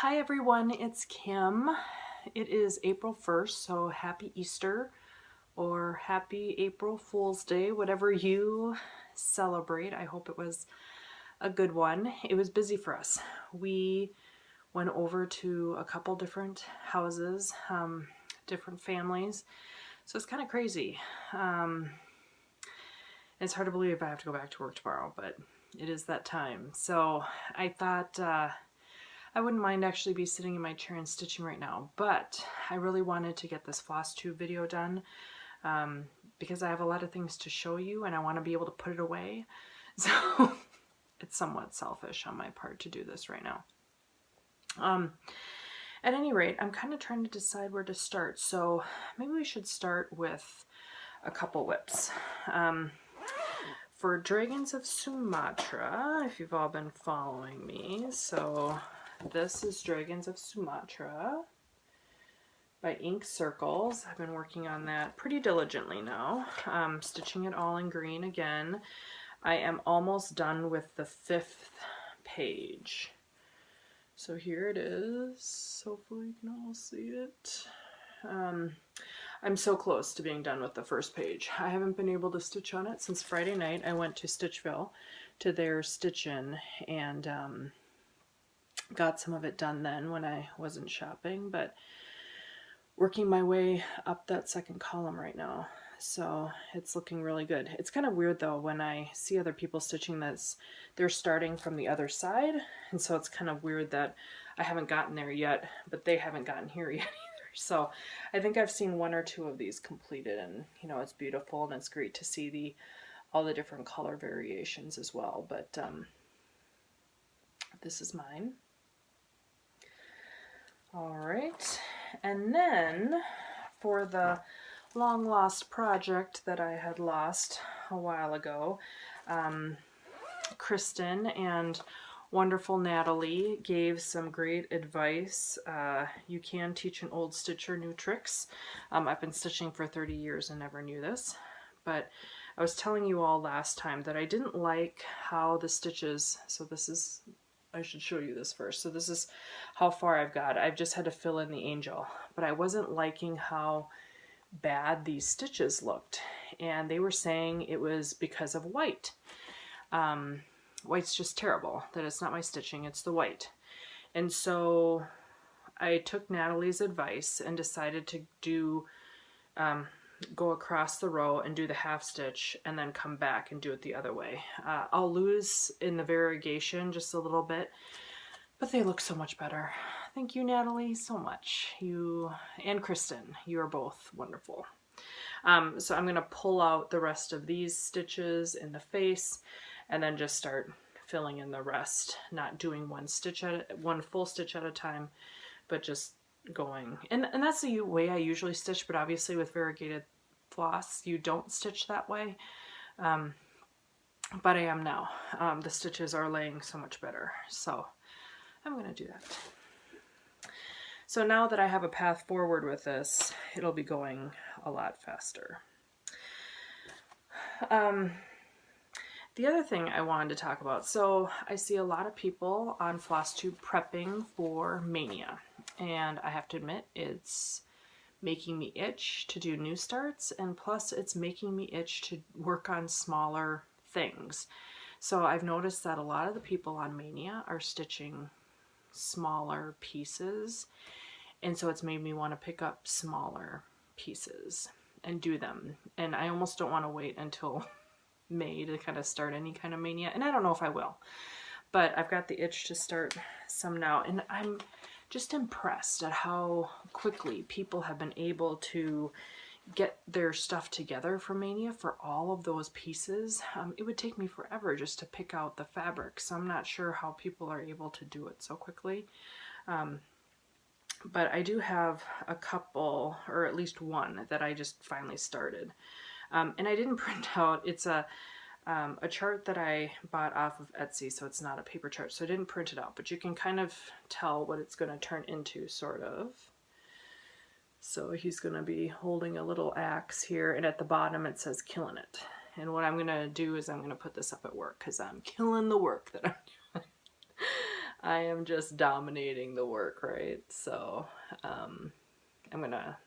Hi everyone, it's Kim. It is April 1st, so happy Easter or happy April Fool's Day, whatever you celebrate. I hope it was a good one. It was busy for us. We went over to a couple different houses, different families, so it's kind of crazy. It's hard to believe I have to go back to work tomorrow, but it is that time. So I thought I wouldn't mind actually be sitting in my chair and stitching right now, but I really wanted to get this Flosstube video done because I have a lot of things to show you and I want to be able to put it away. So it's somewhat selfish on my part to do this right now. At any rate, I'm kind of trying to decide where to start. So maybe we should start with a couple whips. For Dragons of Sumatra, if you've all been following me, so this is Dragons of Sumatra by Ink Circles. I've been working on that pretty diligently now. Stitching it all in green again. I am almost done with the 5th page. So here it is. Hopefully you can all see it. I'm so close to being done with the first page. I haven't been able to stitch on it since Friday night. I went to Stitchville to their stitch-in and got some of it done then when I wasn't shopping, but working my way up that second column right now. So it's looking really good. It's kind of weird though when I see other people stitching this, they're starting from the other side, and so it's kind of weird that I haven't gotten there yet, but they haven't gotten here yet either. So I think I've seen 1 or 2 of these completed, and you know, it's beautiful and it's great to see all the different color variations as well. But this is mine. All right, and then for the long lost project that I had lost a while ago, Kristen and wonderful Natalie gave some great advice. You can teach an old stitcher new tricks. I've been stitching for 30 years and never knew this, but I was telling you all last time that I didn't like how the stitches, so this is, I should show you this first. So this is how far I've got. I've just had to fill in the angel, but I wasn't liking how bad these stitches looked, and they were saying it was because of white. White's just terrible, that it's not my stitching, it's the white. And so I took Natalie's advice and decided to do go across the row and do the half stitch and then come back and do it the other way. I'll lose in the variegation just a little bit, but they look so much better. Thank you, Natalie, so much. You and Kristen, you are both wonderful. So I'm going to pull out the rest of these stitches in the face and then just start filling in the rest, not doing one full stitch at a time, but just going. And that's the way I usually stitch, but obviously with variegated floss, you don't stitch that way. But I am now. The stitches are laying so much better, so I'm going to do that. So now that I have a path forward with this, it'll be going a lot faster. The other thing I wanted to talk about, so I see a lot of people on Flosstube prepping for Maynia, and I have to admit it's making me itch to do new starts, and plus it's making me itch to work on smaller things. So I've noticed that a lot of the people on Maynia are stitching smaller pieces, and so it's made me want to pick up smaller pieces and do them, and I almost don't want to wait until May to kind of start any kind of Maynia, and I don't know if I will, but I've got the itch to start some now, and I'm just impressed at how quickly people have been able to get their stuff together for Maynia for all of those pieces. It would take me forever just to pick out the fabric, so I'm not sure how people are able to do it so quickly. But I do have a couple, or at least one, that I just finally started. And I didn't print out, it's a chart that I bought off of Etsy, so it's not a paper chart, so I didn't print it out, but you can kind of tell what it's going to turn into, sort of. So he's going to be holding a little axe here, and at the bottom it says "Killin' it." And what I'm going to do is I'm going to put this up at work, because I'm killing the work that I'm I am just dominating the work, right? So I'm gonna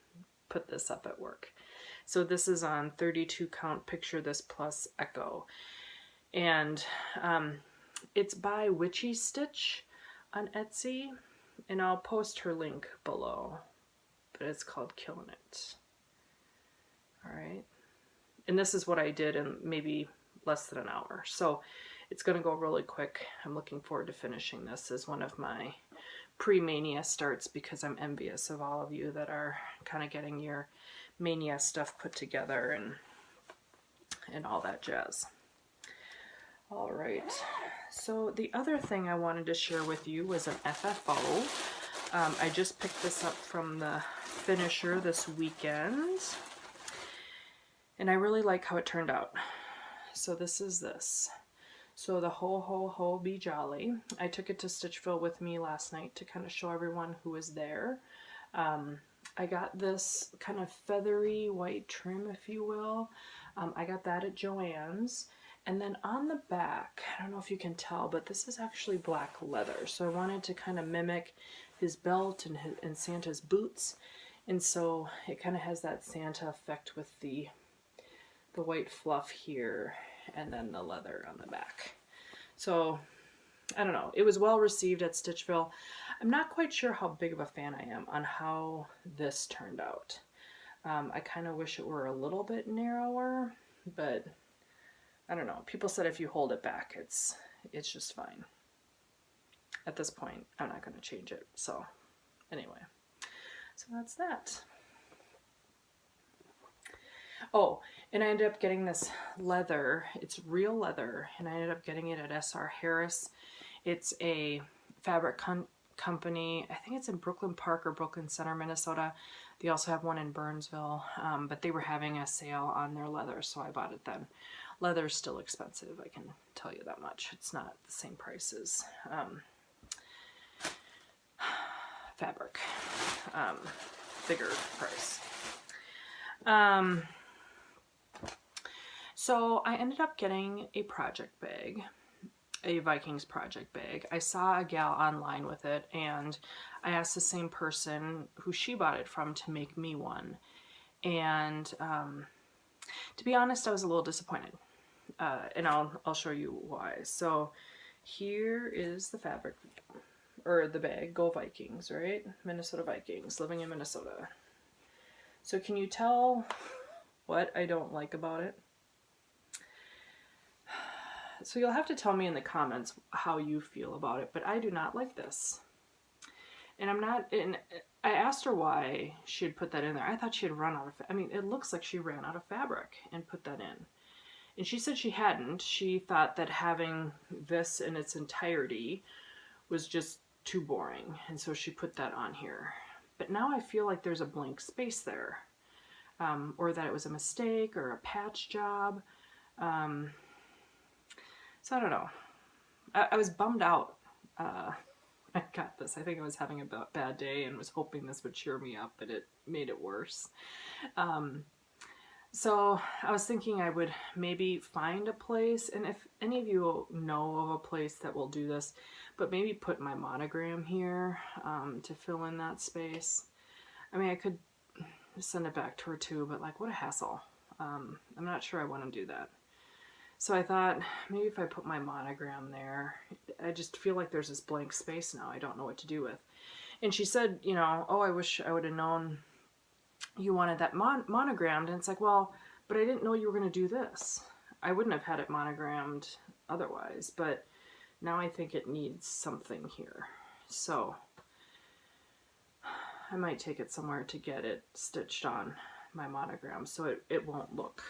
put this up at work. So this is on 32 count Picture This Plus Echo. And it's by Witchy Stitch on Etsy. And I'll post her link below. But it's called Killin. Alright. And this is what I did in maybe less than an hour. So it's going to go really quick. I'm looking forward to finishing this as one of my pre-Maynia starts, because I'm envious of all of you that are kind of getting your Maynia stuff put together and all that jazz. All right. So the other thing I wanted to share with you was an FFO. I just picked this up from the finisher this weekend, and I really like how it turned out. So this is this. So the Ho Ho Ho Be Jolly. I took it to Stitchville with me last night to kind of show everyone who was there. I got this kind of feathery white trim, if you will. I got that at Joann's. And then on the back, I don't know if you can tell, but this is actually black leather. So I wanted to kind of mimic his belt and Santa's boots. And so it kind of has that Santa effect with the white fluff here and then the leather on the back. So I don't know, it was well received at Stitchville. I'm not quite sure how big of a fan I am on how this turned out. I kind of wish it were a little bit narrower, but I don't know. People said if you hold it back, it's just fine. At this point, I'm not going to change it. So anyway, so that's that. Oh, and I ended up getting this leather. It's real leather, and I ended up getting it at S.R. Harris. It's a fabric company. I think it's in Brooklyn Park or Brooklyn Center, Minnesota. They also have one in Burnsville, but they were having a sale on their leather, so I bought it then. Leather's still expensive, I can tell you that much. It's not the same price as fabric. Bigger price. So I ended up getting a project bag, a Vikings project bag. I saw a gal online with it, and I asked the same person who she bought it from to make me one. And to be honest, I was a little disappointed. And I'll show you why. So here is the fabric, or the bag. Go Vikings, right? Minnesota Vikings, living in Minnesota. So can you tell what I don't like about it? So you'll have to tell me in the comments how you feel about it, but I do not like this. And I asked her why she had put that in there. I thought she had run out of, I mean, it looks like she ran out of fabric and put that in. And she said she hadn't. She thought that having this in its entirety was just too boring. And so she put that on here. But now I feel like there's a blank space there. Or that it was a mistake or a patch job. So I don't know. I was bummed out. I got this. I think I was having a bad day and was hoping this would cheer me up, but it made it worse. So I was thinking I would maybe find a place, and if any of you know of a place that will do this, but maybe put my monogram here to fill in that space. I mean, I could send it back to her too, but like, what a hassle. I'm not sure I want to do that. So I thought maybe if I put my monogram there, I just feel like there's this blank space now I don't know what to do with. And she said, you know, oh, I wish I would have known you wanted that monogrammed. And it's like, well, but I didn't know you were going to do this. I wouldn't have had it monogrammed otherwise, but now I think it needs something here. So I might take it somewhere to get it stitched on my monogram so it won't look,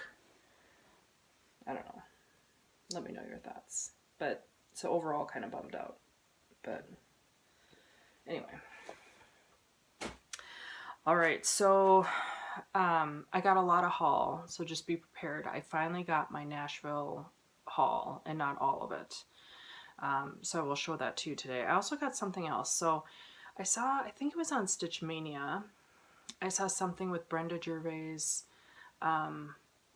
I don't know. Let me know your thoughts. But so overall kind of bummed out. But anyway. Alright, so I got a lot of haul, so just be prepared. I finally got my Nashville haul, and not all of it. So I will show that to you today. I also got something else. So I saw, I think it was on Stitch Mania, I saw something with Brenda Gervais'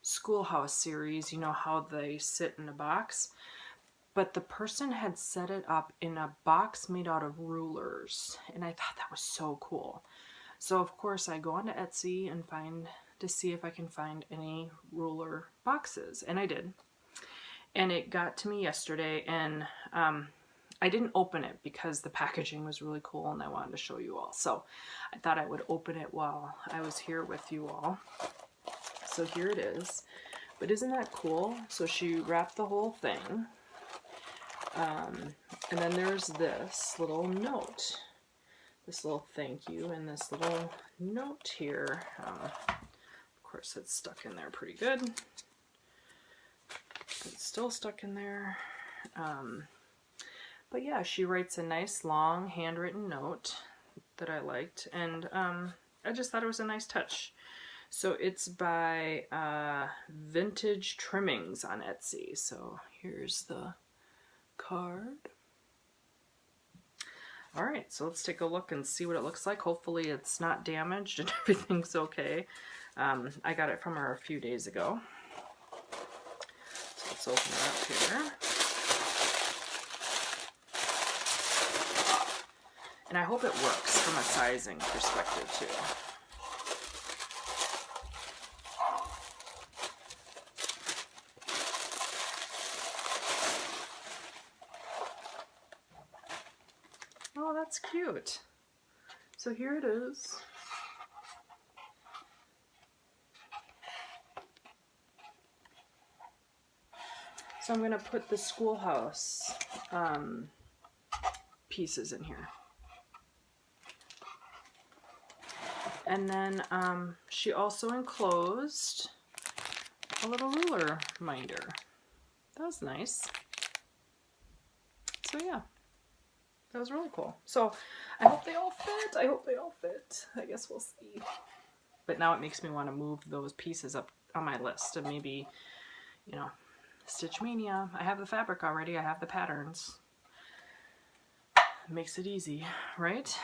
Schoolhouse series, you know how they sit in a box. but the person had set it up in a box made out of rulers, and I thought that was so cool. So of course I go onto Etsy and see if I can find any ruler boxes, and I did. And it got to me yesterday, and I didn't open it because the packaging was really cool and I wanted to show you all. So I thought I would open it while I was here with you all. So here it is. But isn't that cool? So she wrapped the whole thing. And then there's this little note. This little thank you and this little note here. Of course it's stuck in there pretty good. It's still stuck in there. But yeah, she writes a nice long handwritten note that I liked, and I just thought it was a nice touch. So it's by Vintage Trimmings on Etsy. So here's the card. All right, so let's take a look and see what it looks like. Hopefully it's not damaged and everything's okay. I got it from her a few days ago. So let's open it up here. And I hope it works from a sizing perspective too. Oh, that's cute. So here it is. So I'm going to put the schoolhouse pieces in here. And then she also enclosed a little ruler minder. That was nice. So yeah, that was really cool. So I hope they all fit. I hope they all fit. I guess we'll see. But now it makes me want to move those pieces up on my list and maybe, you know, Stitch Mania. I have the fabric already. I have the patterns. Makes it easy, right?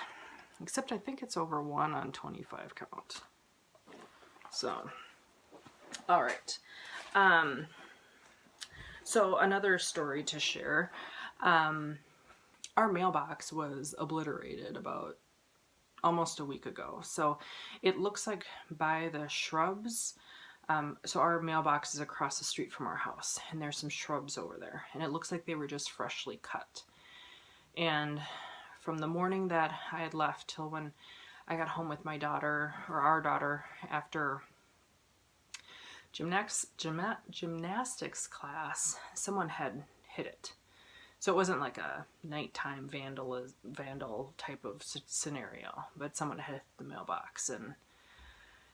Except I think it's over 1 on 25 count. So, all right. So another story to share. Our mailbox was obliterated about almost a week ago. So it looks like by the shrubs, so our mailbox is across the street from our house, and there's some shrubs over there, and it looks like they were just freshly cut. And from the morning that I had left till when I got home with my daughter, or our daughter, after gymnastics class, someone had hit it. So it wasn't like a nighttime vandal type of scenario, but someone hit the mailbox and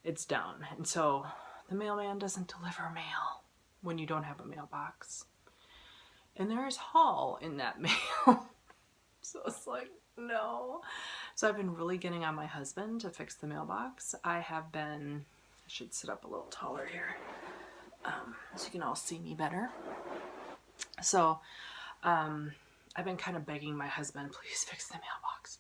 it's down. And so the mailman doesn't deliver mail when you don't have a mailbox. And there's Haul in that mail. So it's like, no. So I've been really getting on my husband to fix the mailbox. I should sit up a little taller here so you can all see me better. So I've been kind of begging my husband, please fix the mailbox.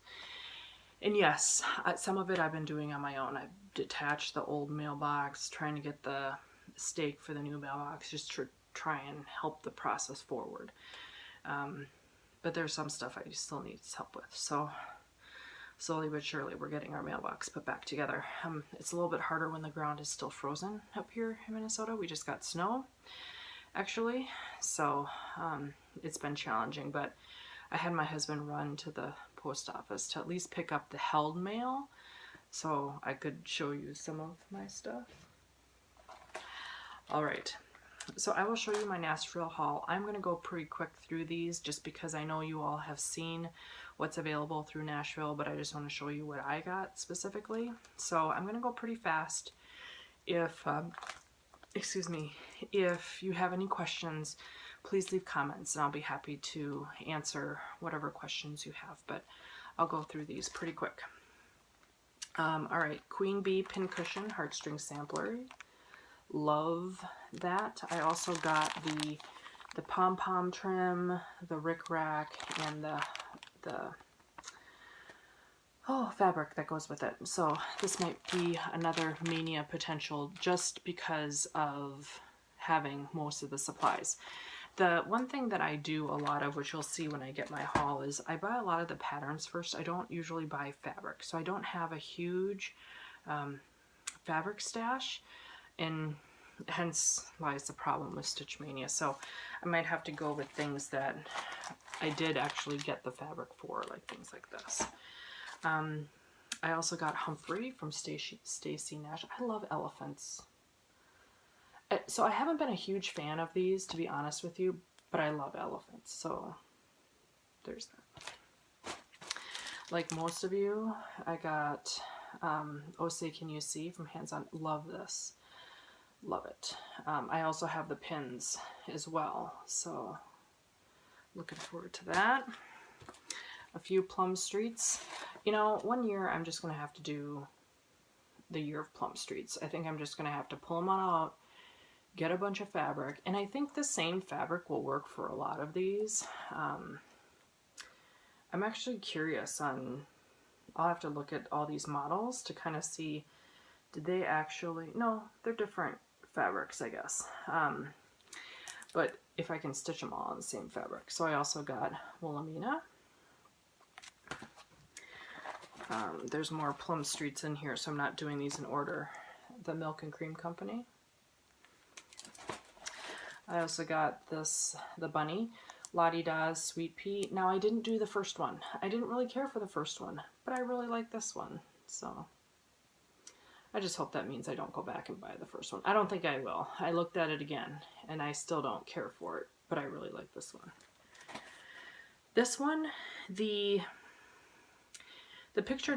And yes, some of it I've been doing on my own. I've detached the old mailbox, trying to get the stake for the new mailbox, just to try and help the process forward. But there's some stuff I still need help with. So slowly but surely we're getting our mailbox put back together. It's a little bit harder when the ground is still frozen up here in Minnesota. We just got snow, actually. So it's been challenging, but I had my husband run to the post office to at least pick up the held mail so I could show you some of my stuff. All right. So I will show you my Nashville haul. I'm going to go pretty quick through these just because I know you all have seen what's available through Nashville, but I just want to show you what I got specifically. So I'm going to go pretty fast. If you have any questions, please leave comments and I'll be happy to answer whatever questions you have, but I'll go through these pretty quick. All right, Queen Bee Pincushion Heartstring Sampler. Love that. I also got the pom-pom trim, the rickrack, and the fabric that goes with it. So this might be another Maynia potential just because of having most of the supplies. The one thing that I do a lot of, which you'll see when I get my haul, is I buy a lot of the patterns first. I don't usually buy fabric, so I don't have a huge fabric stash, and hence lies the problem with Stitch Mania. So I might have to go with things that I did actually get the fabric for, like things like this. I also got Humphrey from Stacy Nash. I love elephants. So I haven't been a huge fan of these, to be honest with you, but I love elephants, so there's that. Like most of you, I got Oh Say Can You See from Hands On. Love this. Love it. I also have the pins as well, so looking forward to that. A few Plum Streets. You know, one year I'm just going to have to do the year of Plum Streets. I think I'm just going to have to pull them all out, get a bunch of fabric, and I think the same fabric will work for a lot of these. I'm actually curious on, I'll have to look at all these models to kind of see, did they actually, no, they're different fabrics, I guess. But if I can stitch them all on the same fabric. So I also got Wilhelmina. There's more Plum Streets in here, so I'm not doing these in order. The Milk and Cream Company. I also got this, the bunny, Lottie Da's Sweet Pea. Now, I didn't do the first one. I didn't really care for the first one, but I really like this one. So I just hope that means I don't go back and buy the first one. I don't think I will. I looked at it again, and I still don't care for it, but I really like this one. This one, the picture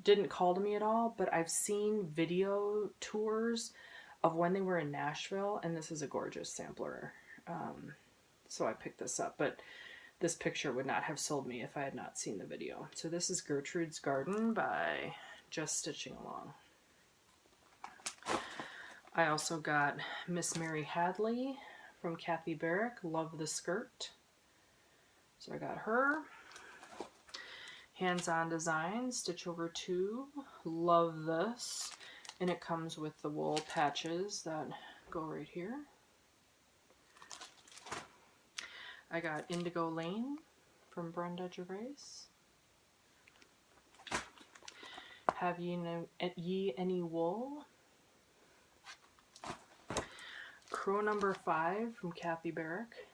didn't call to me at all, but I've seen video tours of when they were in Nashville, and this is a gorgeous sampler. So I picked this up, but this picture would not have sold me if I had not seen the video. So this is Gertrude's Garden by Just Stitching Along. I also got Miss Mary Hadley from Kathy Barrick, Love the Skirt. So I got her. Hands On Design, Stitch Over 2, love this. And it comes with the wool patches that go right here. I got Indigo Lane from Brenda Gervais. Have Ye Any Wool? Crow Number 5 from Kathy Barrick.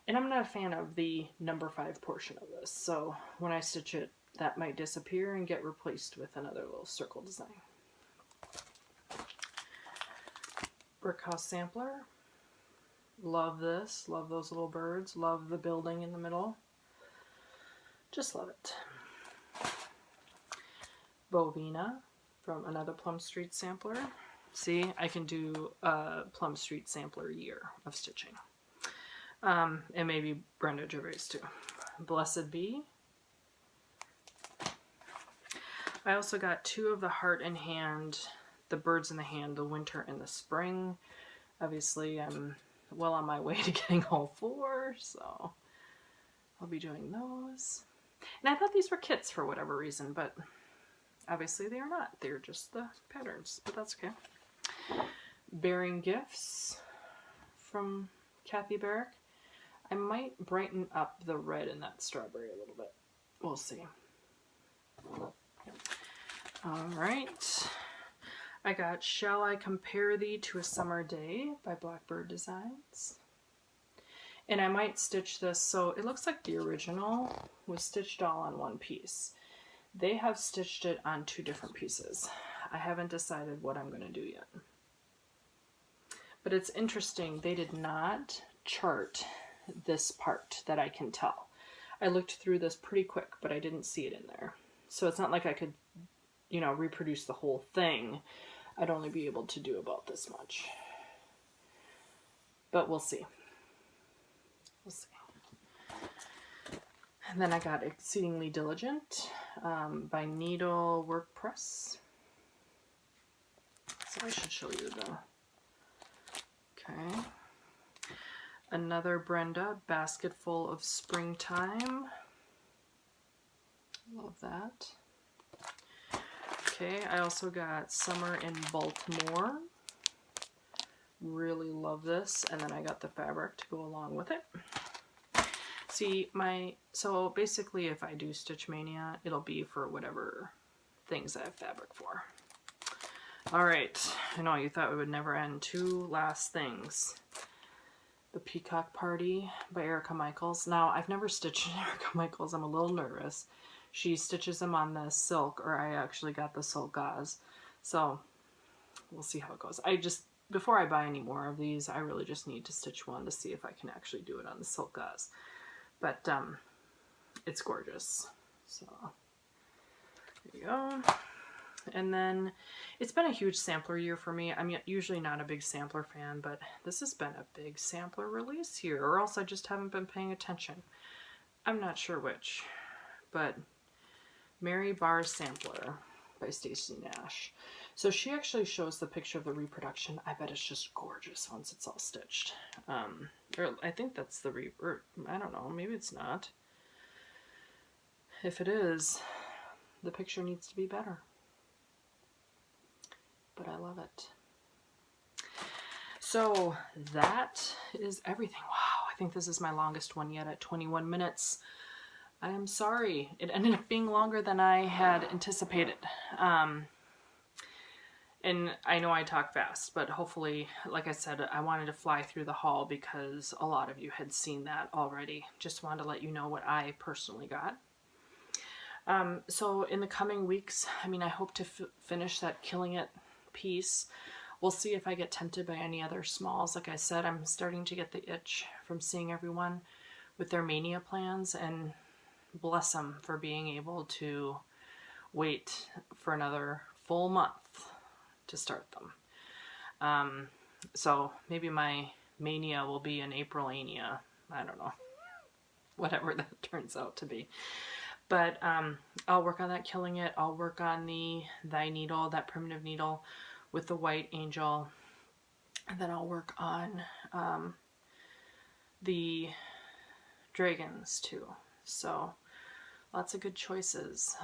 And I'm not a fan of the number 5 portion of this, so when I stitch it, that might disappear and get replaced with another little circle design. Brick House Sampler. Love this. Love those little birds. Love the building in the middle. Just love it. Bovina from another Plum Street sampler. See, I can do a Plum Street sampler year of stitching. And maybe Brenda Gervais too. Blessed Bee. I also got 2 of the Heart in Hand, the Birds in the Hand, the Winter and the Spring. Obviously, I'm well on my way to getting all 4, so I'll be doing those. And I thought these were kits for whatever reason, but obviously they are not. They're just the patterns, but that's okay. Bearing Gifts from Kathy Barrick. I might brighten up the red in that strawberry a little bit. We'll see. Alright. I got Shall I Compare Thee to a Summer Day by Blackbird Designs. And I might stitch this, so it looks like the original was stitched all on one piece. They have stitched it on 2 different pieces. I haven't decided what I'm going to do yet. But it's interesting, they did not chart this part that I can tell. I looked through this pretty quick, but I didn't see it in there. So it's not like I could, you know, reproduce the whole thing. I'd only be able to do about this much. But we'll see. We'll see. And then I got Exceedingly Diligent by Needle Work Press. So I should show you the... Okay. Another Brenda, Basket Full of Springtime. Love that. Okay, I also got Summer in Baltimore really love this. And then I got the fabric to go along with it. See, so basically if I do Stitch Mania, it'll be for whatever things I have fabric for. All right, I know you thought we would never end. 2 last things. The Peacock Party by Erica Michaels. Now, I've never stitched Erica Michaels. I'm a little nervous. She stitches them on the silk, or I actually got the silk gauze. So, we'll see how it goes. Before I buy any more of these, I really just need to stitch one to see if I can actually do it on the silk gauze. But, it's gorgeous. So, there you go. And then it's been a huge sampler year for me. I'm usually not a big sampler fan, but this has been a big sampler release year, or else I just haven't been paying attention. I'm not sure which, but Mary Barr Sampler by Stacey Nash. So she actually shows the picture of the reproduction. I bet it's just gorgeous once it's all stitched. Or I think that's the I don't know, maybe it's not. If it is, the picture needs to be better. But I love it. So that is everything. Wow, I think this is my longest one yet at 21 minutes. I am sorry. It ended up being longer than I had anticipated. And I know I talk fast, but hopefully, like I said, I wanted to fly through the haul because a lot of you had seen that already. Just wanted to let you know what I personally got. So in the coming weeks, I hope to finish that Killing It piece. We'll see if I get tempted by any other smalls. Like I said, I'm starting to get the itch from seeing everyone with their Maynia plans, and bless them for being able to wait for another full month to start them. So maybe my Maynia will be an April-ania. I don't know. Whatever that turns out to be. But I'll work on that Killing It. I'll work on the Thy Needle, that primitive needle with the white angel. And then I'll work on the dragons too. So lots of good choices.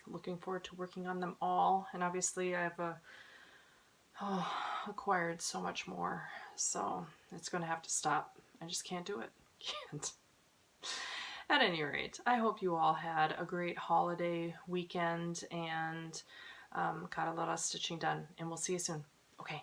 Looking forward to working on them all. And obviously I've acquired so much more. So it's going to have to stop. I just can't do it. Can't. At any rate, I hope you all had a great holiday weekend and got a lot of stitching done. And we'll see you soon. Okay,